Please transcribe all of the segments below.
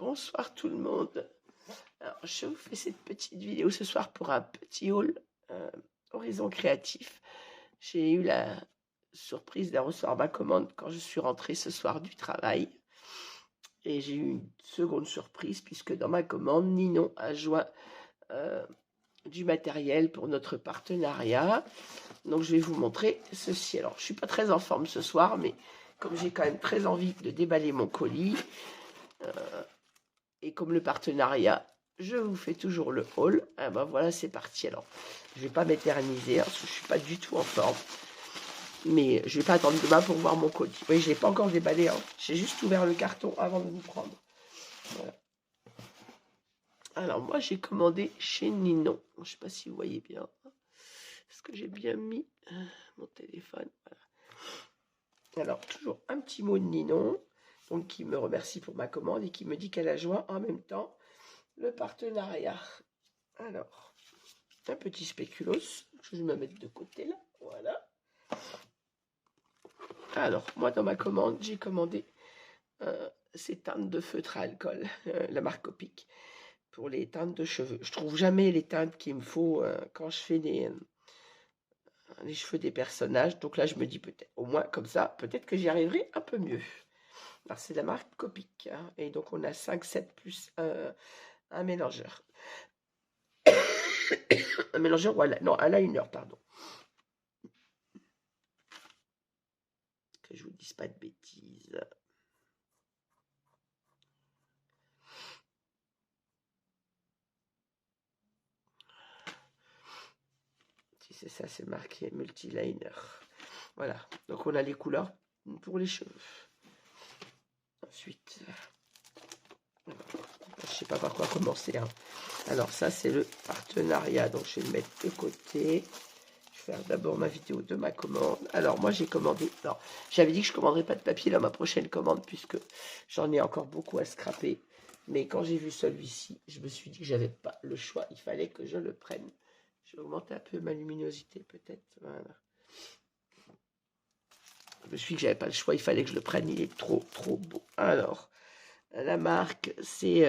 Bonsoir tout le monde. Alors, je vous fais cette petite vidéo ce soir pour un petit haul Horizon Créatif. J'ai eu la surprise de recevoir ma commande quand je suis rentrée ce soir du travail. Et j'ai eu une seconde surprise puisque dans ma commande, Ninon a joint du matériel pour notre partenariat. Donc je vais vous montrer ceci. Alors, je suis pas très en forme ce soir, mais comme j'ai quand même très envie de déballer mon colis, et comme le partenariat, je vous fais toujours le haul. Ah ben voilà, c'est parti. Alors, je vais pas m'éterniser parce que je suis pas du tout en forme. Mais je vais pas attendre demain pour voir mon colis. Oui, je l'ai pas encore déballé. J'ai juste ouvert le carton avant de vous prendre. Voilà. Alors moi, j'ai commandé chez Ninon. Je sais pas si vous voyez bien. Est-ce que j'ai bien mis mon téléphone? Voilà. Alors, toujours un petit mot de Ninon. Donc, qui me remercie pour ma commande et qui me dit qu'elle a joint en même temps le partenariat. Alors, un petit spéculoos, je vais me mettre de côté là, voilà. Alors, moi dans ma commande, j'ai commandé ces teintes de feutre à alcool, la marque Copic, pour les teintes de cheveux. Je trouve jamais les teintes qu'il me faut quand je fais les cheveux des personnages, donc là je me dis peut-être, au moins comme ça, peut-être que j'y arriverai un peu mieux. Alors c'est la marque Copic, hein, et donc on a 5, 7 plus un mélangeur. Un mélangeur, voilà, non, un liner, pardon. Que je vous dise pas de bêtises. Si c'est ça, c'est marqué multiliner. Voilà, donc on a les couleurs pour les cheveux. Ensuite, je sais pas par quoi commencer. Hein. Alors ça, c'est le partenariat, donc je vais le mettre de côté. Je vais faire d'abord ma vidéo de ma commande. Alors moi, j'ai commandé... Alors, j'avais dit que je ne commanderais pas de papier dans ma prochaine commande, puisque j'en ai encore beaucoup à scraper. Mais quand j'ai vu celui-ci, je me suis dit que j'avais pas le choix. Il fallait que je le prenne. Je vais augmenter un peu ma luminosité, peut-être. Voilà. Je me suis dit que j'avais pas le choix, il fallait que je le prenne, il est trop beau. Alors, la marque, c'est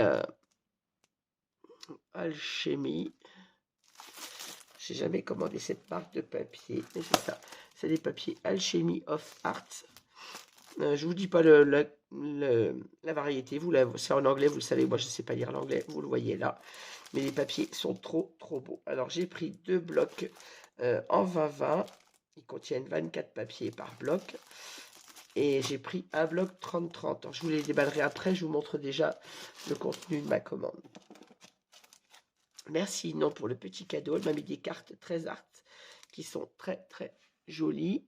Alchemy. J'ai jamais commandé cette marque de papier, mais c'est ça. C'est des papiers Alchemy of Art. Je vous dis pas la variété, c'est en anglais, vous le savez, moi je sais pas lire l'anglais, vous le voyez là. Mais les papiers sont trop beaux. Alors j'ai pris 2 blocs en 20-20. Ils contiennent 24 papiers par bloc. Et j'ai pris un bloc 30-30. Alors, je vous les déballerai après, je vous montre déjà le contenu de ma commande. Merci non pour le petit cadeau. Elle m'a mis des cartes très art qui sont très jolies.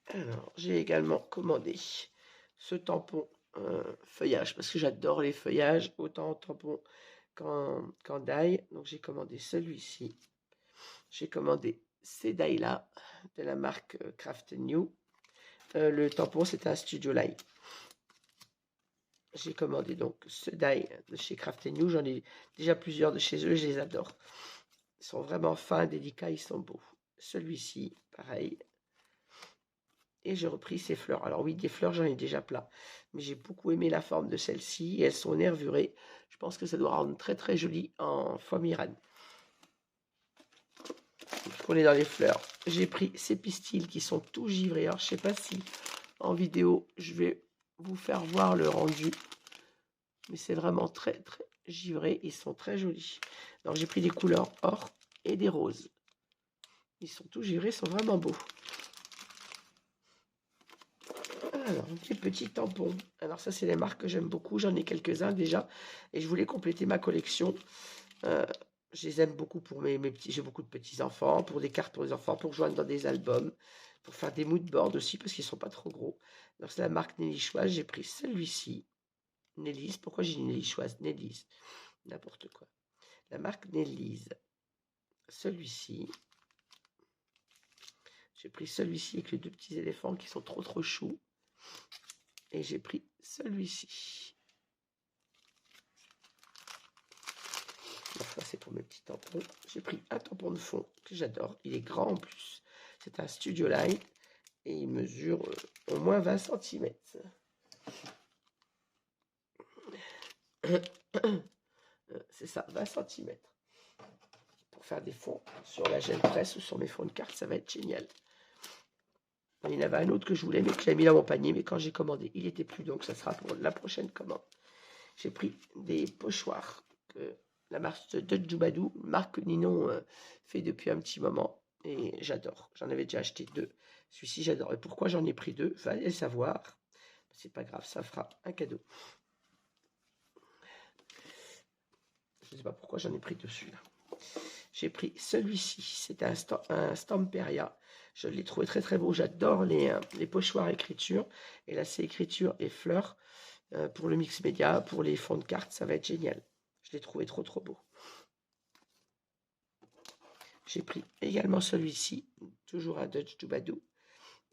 Alors, j'ai également commandé ce tampon feuillage parce que j'adore les feuillages, autant en tampon qu'en die. Donc, j'ai commandé celui-ci. J'ai commandé ces die-là de la marque Craft New. Le tampon, c'est un Studio Light. J'ai commandé donc ce die de chez Craft New. J'en ai déjà plusieurs de chez eux, je les adore. Ils sont vraiment fins, délicats, ils sont beaux. Celui-ci, pareil. Et j'ai repris ces fleurs. Alors oui, des fleurs, j'en ai déjà plein. Mais j'ai beaucoup aimé la forme de celle-ci. Elles sont nervurées. Je pense que ça doit rendre très joli en foie mirane. On est dans les fleurs. J'ai pris ces pistils qui sont tout givrés. Alors, je ne sais pas si en vidéo, je vais vous faire voir le rendu. Mais c'est vraiment très givré. Ils sont très jolis. Alors, j'ai pris des couleurs or et des roses. Ils sont tout givrés, ils sont vraiment beaux. Alors, des petits tampons. Alors, ça, c'est les marques que j'aime beaucoup. J'en ai quelques-uns déjà. Et je voulais compléter ma collection. Je les aime beaucoup pour mes petits. J'ai beaucoup de petits-enfants, pour des cartes pour les enfants, pour joindre dans des albums, pour faire des moodboards aussi, parce qu'ils ne sont pas trop gros. Alors, c'est la marque Nellychoise. J'ai pris celui-ci. Nellys. Pourquoi j'ai dit Nellychoise? Nellys. N'importe quoi. La marque Nellys. Celui-ci. J'ai pris celui-ci avec les 2 petits éléphants qui sont trop choux. Et j'ai pris celui-ci. Ça, c'est pour mes petits tampons. J'ai pris un tampon de fond que j'adore. Il est grand en plus. C'est un Studio Light et il mesure au moins 20 cm. C'est ça, 20 cm. Pour faire des fonds sur la gel presse ou sur mes fonds de cartes, ça va être génial. Il y en avait un autre que je voulais, mais que j'avais mis dans mon panier, mais quand j'ai commandé, il n'était plus, donc ça sera pour la prochaine commande. J'ai pris des pochoirs que la marque de Djoubadou, marque que Ninon fait depuis un petit moment, et j'adore. J'en avais déjà acheté 2. Celui-ci, j'adore. Et pourquoi j'en ai pris 2? Fallait le savoir. C'est pas grave, ça fera un cadeau. Je ne sais pas pourquoi j'en ai pris 2 celui-là. J'ai pris celui-ci, c'est un Stamperia. Je l'ai trouvé très très beau. J'adore les pochoirs écriture. Et là, c'est écriture et fleurs pour le mix média, pour les fonds de cartes. Ça va être génial. Je l'ai trouvé trop trop beau. J'ai pris également celui-ci, toujours un Dutch Djoubadou,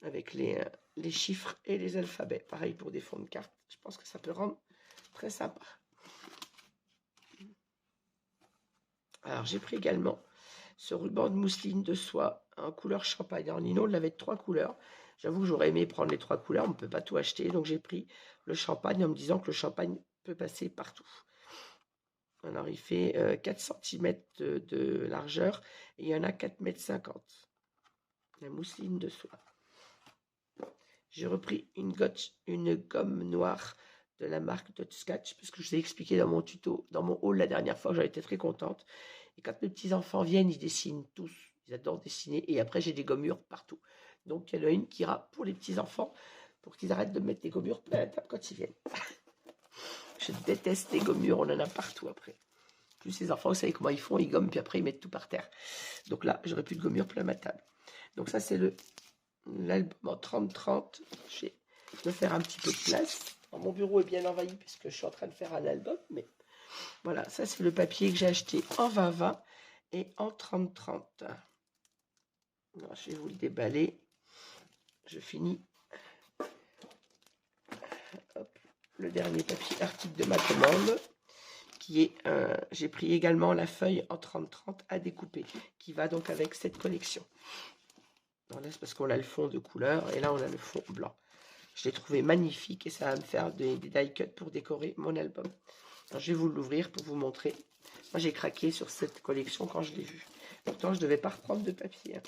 avec les chiffres et les alphabets. Pareil pour des fonds de cartes. Je pense que ça peut rendre très sympa. Alors, j'ai pris également ce ruban de mousseline de soie en couleur champagne. Alors, Ninon l'avait de 3 couleurs. J'avoue que j'aurais aimé prendre les 3 couleurs. On ne peut pas tout acheter. Donc, j'ai pris le champagne en me disant que le champagne peut passer partout. Alors, il fait 4 cm de largeur et il y en a 4,50 m. La mousseline de soie. J'ai repris une gomme noire de la marque Dot Sketch, parce que je vous ai expliqué dans mon tuto, dans mon haul la dernière fois, j'avais été très contente. Et quand mes petits-enfants viennent, ils dessinent tous. Ils adorent dessiner. Et après, j'ai des gommures partout. Donc, il y en a une qui ira pour les petits-enfants, pour qu'ils arrêtent de mettre des gommures plein la table quand ils viennent. Je déteste les gommures, on en a partout après. Plus les enfants, vous savez comment ils font, ils gomment, puis après, ils mettent tout par terre. Donc là, j'aurai plus de gommures plein ma table. Donc ça, c'est l'album en 30-30. Je vais me faire un petit peu de place. Alors, mon bureau est bien envahi puisque je suis en train de faire un album, mais voilà, ça c'est le papier que j'ai acheté en 20-20 et en 30-30. Je vais vous le déballer. Je finis. Hop, le dernier papier article de ma commande, qui est, j'ai pris également la feuille en 30-30 à découper, qui va donc avec cette collection. Voilà, c'est parce qu'on a le fond de couleur et là on a le fond blanc. Je l'ai trouvé magnifique et ça va me faire des die cuts pour décorer mon album. Alors, je vais vous l'ouvrir pour vous montrer. Moi, j'ai craqué sur cette collection quand je l'ai vue. Pourtant, je ne devais pas reprendre de papier.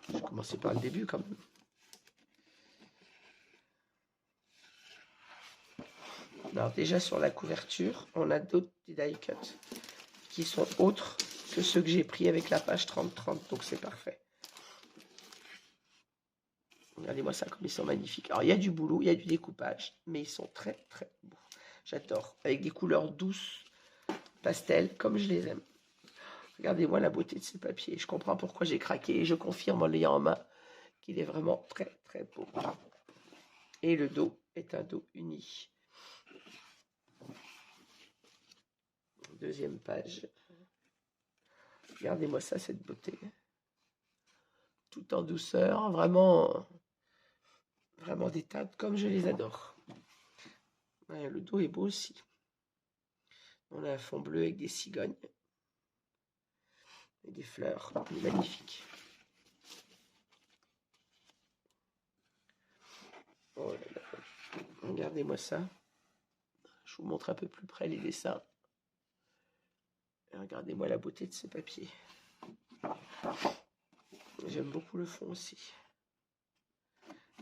Je vais commencer par le début quand même. Alors déjà sur la couverture, on a d'autres die cuts qui sont autres que ceux que j'ai pris avec la page 30-30, donc c'est parfait. Regardez-moi ça comme ils sont magnifiques. Alors il y a du boulot, il y a du découpage, mais ils sont très très beaux. J'adore, avec des couleurs douces, pastel, comme je les aime. Regardez-moi la beauté de ce papier. Je comprends pourquoi j'ai craqué et je confirme en l'ayant en main qu'il est vraiment très très beau. Et le dos est un dos uni. Deuxième page. Regardez-moi ça, cette beauté. Tout en douceur, vraiment, vraiment des teintes comme je les adore. Ouais, le dos est beau aussi. On a un fond bleu avec des cigognes et des fleurs. Il est magnifique. Oh là là. Regardez-moi ça. Je vous montre un peu plus près les dessins. Et regardez-moi la beauté de ce papier. J'aime beaucoup le fond aussi.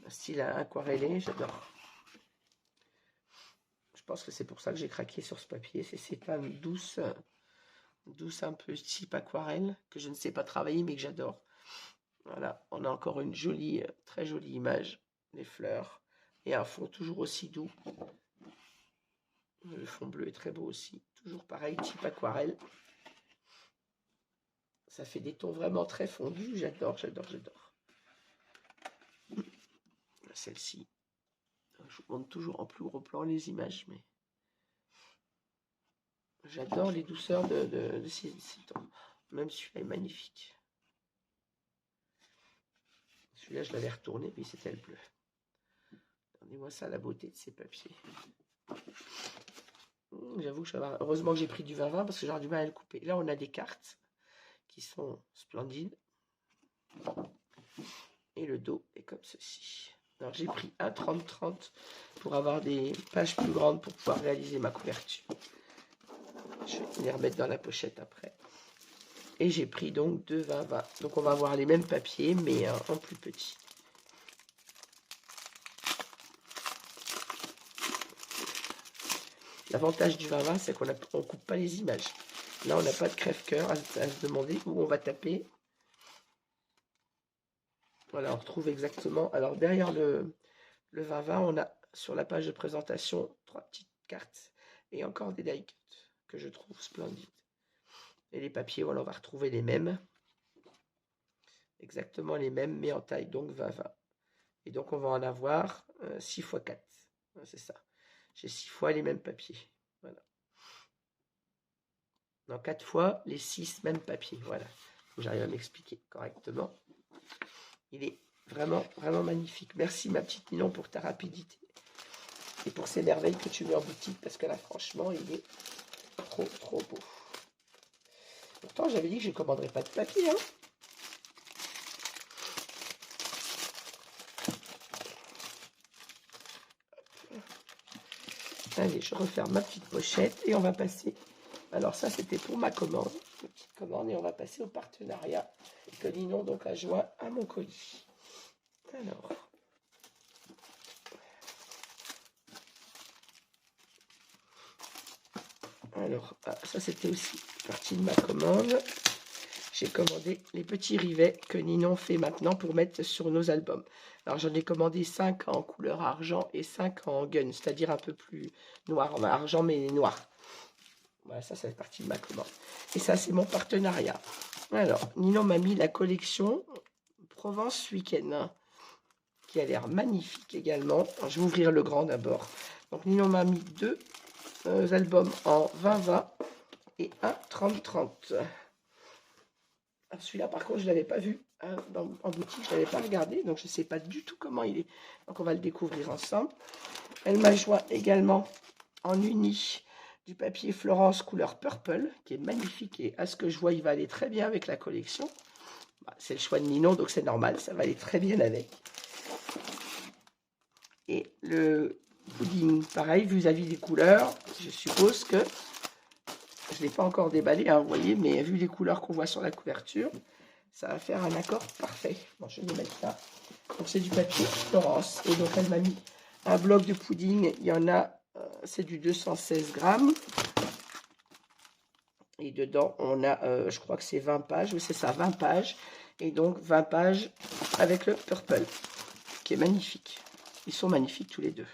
Un style aquarellé, j'adore. Je pense que c'est pour ça que j'ai craqué sur ce papier. C'est ces teintes douces, un peu type aquarelle, que je ne sais pas travailler, mais que j'adore. Voilà, on a encore une jolie, très jolie image. Les fleurs. Et un fond toujours aussi doux. Le fond bleu est très beau aussi. Toujours pareil, type aquarelle. Ça fait des tons vraiment très fondus. J'adore, j'adore, j'adore. Celle-ci. Je vous montre toujours en plus gros plan les images, mais j'adore les douceurs de ces tons. Même celui-là est magnifique. Celui-là, je l'avais retourné, mais c'était le bleu. Regardez-moi ça, la beauté de ces papiers. J'avoue que heureusement que j'ai pris du 20-20 parce que j'aurais du mal à le couper. Là, on a des cartes qui sont splendides. Et le dos est comme ceci. Alors, j'ai pris un 30-30 pour avoir des pages plus grandes pour pouvoir réaliser ma couverture. Je vais les remettre dans la pochette après. Et j'ai pris donc 2 20-20. Donc, on va avoir les mêmes papiers, mais en plus petit. L'avantage du 20-20, c'est qu'on ne coupe pas les images. Là, on n'a pas de crève-cœur à se demander où on va taper. Voilà, on retrouve exactement. Alors, derrière le 20-20, on a sur la page de présentation 3 petites cartes et encore des die cuts que je trouve splendides. Et les papiers, voilà, on va retrouver les mêmes. Exactement les mêmes, mais en taille, donc 20-20. Et donc, on va en avoir 6 x 4. C'est ça. J'ai 6 fois les mêmes papiers. Voilà. Dans 4 fois les 6 mêmes papiers. Voilà. Faut que j'arrive à m'expliquer correctement. Il est vraiment, vraiment magnifique. Merci, ma petite Ninon, pour ta rapidité. Et pour ces merveilles que tu mets en boutique. Parce que là, franchement, il est trop, trop beau. Pourtant, j'avais dit que je ne commanderais pas de papier. Hein. Allez, je referme ma petite pochette et on va passer. Alors ça, c'était pour ma commande, une petite commande, et on va passer au partenariat que Ninon donc a joint à mon colis. Alors ça c'était aussi partie de ma commande. J'ai commandé les petits rivets que Ninon fait maintenant pour mettre sur nos albums. Alors j'en ai commandé 5 en couleur argent et 5 en gun, c'est-à-dire un peu plus noir, enfin, argent mais noir. Voilà, ça fait partie de ma commande. Et ça, c'est mon partenariat. Alors, Ninon m'a mis la collection Provence Week-end, hein, qui a l'air magnifique également. Alors, je vais ouvrir le grand d'abord. Donc, Ninon m'a mis 2 albums en 20-20 et un 30-30. Celui-là, par contre, je ne l'avais pas vu hein, en boutique, je ne l'avais pas regardé, donc je ne sais pas du tout comment il est. Donc, on va le découvrir ensemble. Elle m'a joint également en uni du papier Florence couleur purple, qui est magnifique et à ce que je vois, il va aller très bien avec la collection. Bah, c'est le choix de Ninon, donc c'est normal, ça va aller très bien avec. Et le pudding, pareil, vis-à-vis des couleurs, je suppose que je ne l'ai pas encore déballé, hein, vous voyez, mais vu les couleurs qu'on voit sur la couverture, ça va faire un accord parfait. Bon, je vais mettre ça. Donc c'est du papier Florence. Et donc elle m'a mis un bloc de pudding, il y en a, c'est du 216 grammes. Et dedans, on a, je crois que c'est 20 pages. Oui, c'est ça, 20 pages. Et donc, 20 pages avec le purple, qui est magnifique. Ils sont magnifiques tous les deux.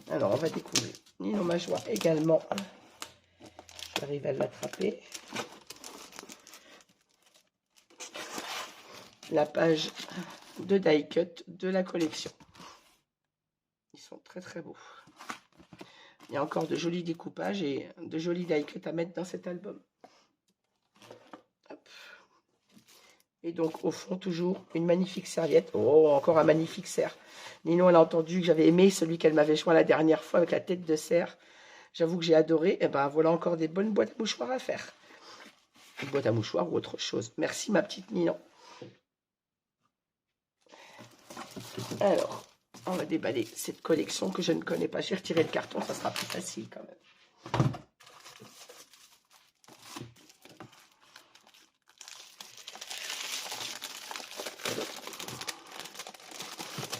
Alors, on va découvrir. Ninon m'a joint également. J'arrive à l'attraper. La page de die cut de la collection. Ils sont très, très beaux. Il y a encore de jolis découpages et de jolis die cut à mettre dans cet album. Hop. Et donc, au fond, toujours une magnifique serviette. Oh, encore un magnifique cerf. Ninon, elle a entendu que j'avais aimé celui qu'elle m'avait joint la dernière fois avec la tête de cerf. J'avoue que j'ai adoré. Et ben voilà encore des bonnes boîtes à mouchoirs à faire. Une boîte à mouchoirs ou autre chose. Merci, ma petite Ninon. Alors, on va déballer cette collection que je ne connais pas. J'ai retiré le carton, ça sera plus facile quand même.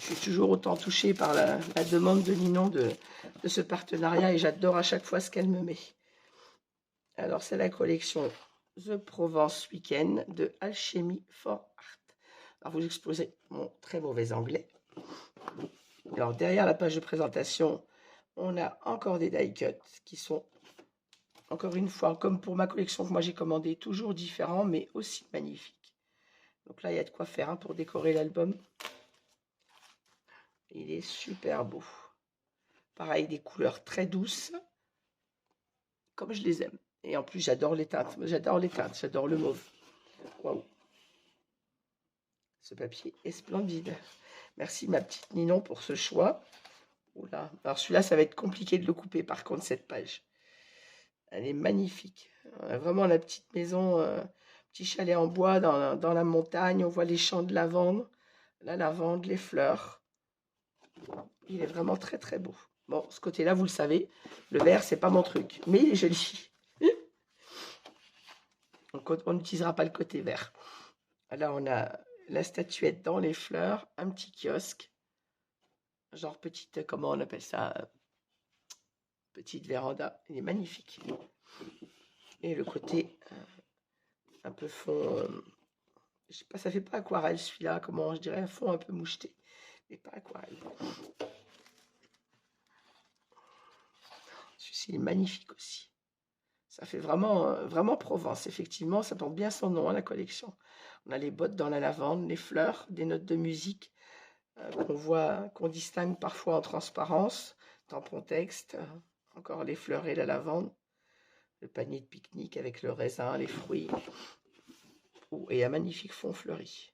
Je suis toujours autant touchée par la demande de Ninon de ce partenariat et j'adore à chaque fois ce qu'elle me met. Alors, c'est la collection The Provence Weekend de Alchemy for Art. Alors, vous exposez mon très mauvais anglais. Alors, derrière la page de présentation, on a encore des die cuts qui sont, encore une fois, comme pour ma collection que moi j'ai commandée, toujours différents, mais aussi magnifiques. Donc là, il y a de quoi faire hein, pour décorer l'album. Il est super beau. Pareil, des couleurs très douces, comme je les aime. Et en plus, j'adore les teintes. J'adore les teintes, j'adore le mauve. Waouh. Ce papier est splendide. Merci ma petite Ninon pour ce choix. Oula. Alors celui-là, ça va être compliqué de le couper par contre, cette page. Elle est magnifique. On a vraiment la petite maison, petit chalet en bois dans la montagne. On voit les champs de lavande, la lavande, les fleurs. Il est vraiment très très beau. Bon, ce côté-là, vous le savez, le vert, c'est pas mon truc, mais il est joli. On n'utilisera pas le côté vert. Là, on a la statuette dans les fleurs, un petit kiosque, genre petite, comment on appelle ça, petite véranda. Il est magnifique. Et le côté un peu fond, je sais pas, ça fait pas aquarelle celui-là, comment je dirais, un fond un peu moucheté, mais pas aquarelle. Celui-ci est magnifique aussi. Ça fait vraiment, vraiment Provence, effectivement, ça porte bien son nom, la collection. On a les bottes dans la lavande, les fleurs, des notes de musique qu'on voit, qu'on distingue parfois en transparence, tampon texte, encore les fleurs et la lavande, le panier de pique-nique avec le raisin, les fruits, et un magnifique fond fleuri.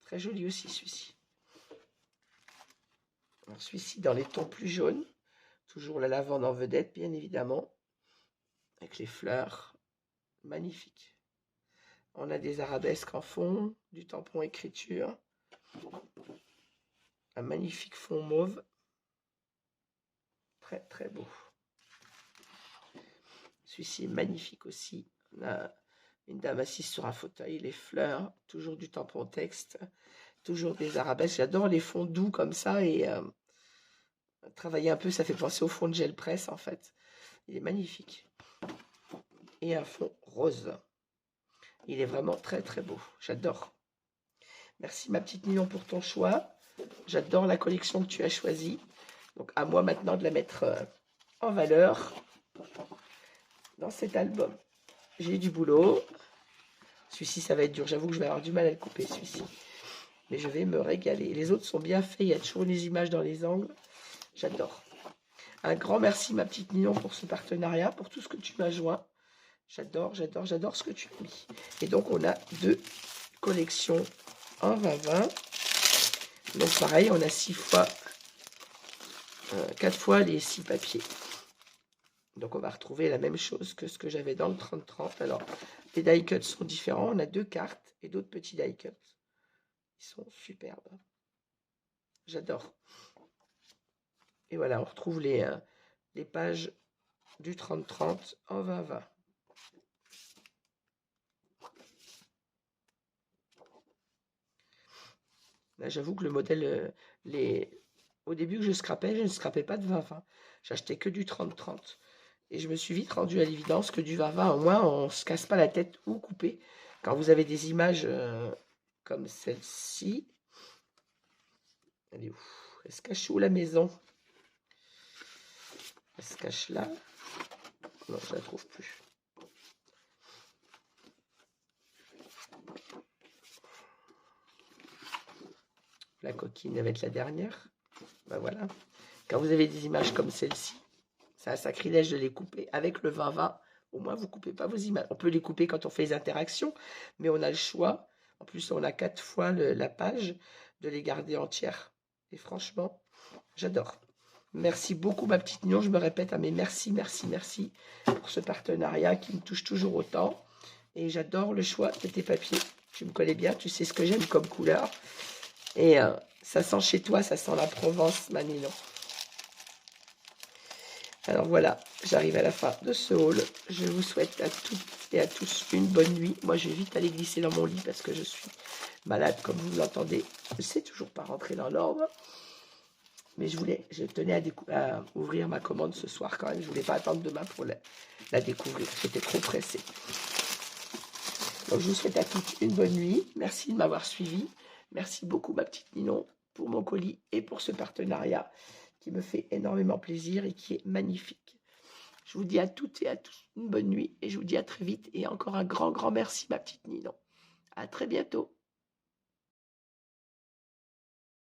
Très joli aussi celui-ci. Celui-ci dans les tons plus jaunes, toujours la lavande en vedette, bien évidemment, avec les fleurs, magnifique. On a des arabesques en fond, du tampon écriture, un magnifique fond mauve, très très beau. Celui-ci est magnifique aussi. On a une dame assise sur un fauteuil, les fleurs, toujours du tampon texte, toujours des arabesques. J'adore les fonds doux comme ça et travailler un peu, ça fait penser au fond de gel presse en fait. Il est magnifique. Et un fond rose. Il est vraiment très très beau. J'adore. Merci ma petite Ninon pour ton choix. J'adore la collection que tu as choisie. Donc à moi maintenant de la mettre en valeur dans cet album. J'ai du boulot. Celui-ci, ça va être dur. J'avoue que je vais avoir du mal à le couper, celui-ci. Mais je vais me régaler. Les autres sont bien faits. Il y a toujours les images dans les angles. J'adore. Un grand merci, ma petite Ninon, pour ce partenariat, pour tout ce que tu m'as joint. J'adore, j'adore, j'adore ce que tu as mis. Et donc, on a 2 collections en 20-20. Donc, pareil, on a 6 fois, 4 fois les 6 papiers. Donc, on va retrouver la même chose que ce que j'avais dans le 30-30. Alors, les die cuts sont différents. On a 2 cartes et d'autres petits die cuts. Ils sont superbes. J'adore. Et voilà, on retrouve les pages du 30-30 en 20-20. Là, j'avoue que le modèle, au début que je ne scrapais pas de 20-20. J'achetais que du 30-30. Et je me suis vite rendu à l'évidence que du 20-20, au moins, on ne se casse pas la tête ou couper. Quand vous avez des images comme celle-ci, elle est où? Elle se cache où la maison? Elle se cache là. Non, je ne la trouve plus. La coquine va être la dernière. Ben voilà. Quand vous avez des images comme celle-ci, c'est un sacrilège de les couper. Avec le 20-20, au moins vous ne coupez pas vos images. On peut les couper quand on fait les interactions, mais on a le choix. En plus, on a 4 fois la page de les garder entières. Et franchement, j'adore. Merci beaucoup, ma petite Ninon. Je me répète, mais merci, merci, merci pour ce partenariat qui me touche toujours autant. Et j'adore le choix de tes papiers. Tu me connais bien, tu sais ce que j'aime comme couleur. Et ça sent chez toi, ça sent la Provence, ma Ninon. Alors voilà, j'arrive à la fin de ce haul. Je vous souhaite à toutes et à tous une bonne nuit. Moi, je vais vite aller glisser dans mon lit parce que je suis malade, comme vous l'entendez. Je ne sais toujours pas rentrer dans l'ordre. Mais je tenais à ouvrir ma commande ce soir quand même. Je ne voulais pas attendre demain pour la découvrir. J'étais trop pressée. Donc, je vous souhaite à toutes une bonne nuit. Merci de m'avoir suivi. Merci beaucoup, ma petite Ninon, pour mon colis et pour ce partenariat qui me fait énormément plaisir et qui est magnifique. Je vous dis à toutes et à tous une bonne nuit et je vous dis à très vite et encore un grand, grand merci, ma petite Ninon. À très bientôt.